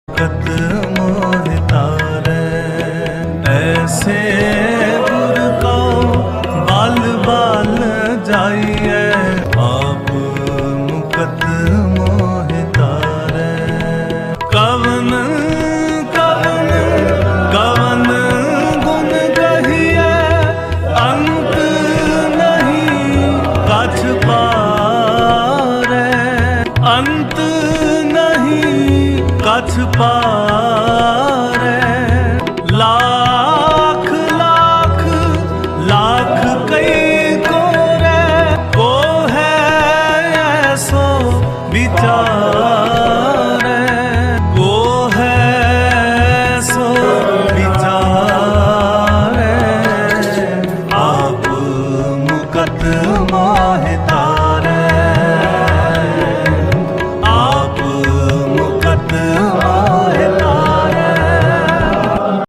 कत मोह तारै ऐसे गुर को बाल बाल जाइए आप मुकत मोह तारै कवन कवन कवन गुण कहिए अंत नहीं कछ पारै अंत नहीं कछ पारै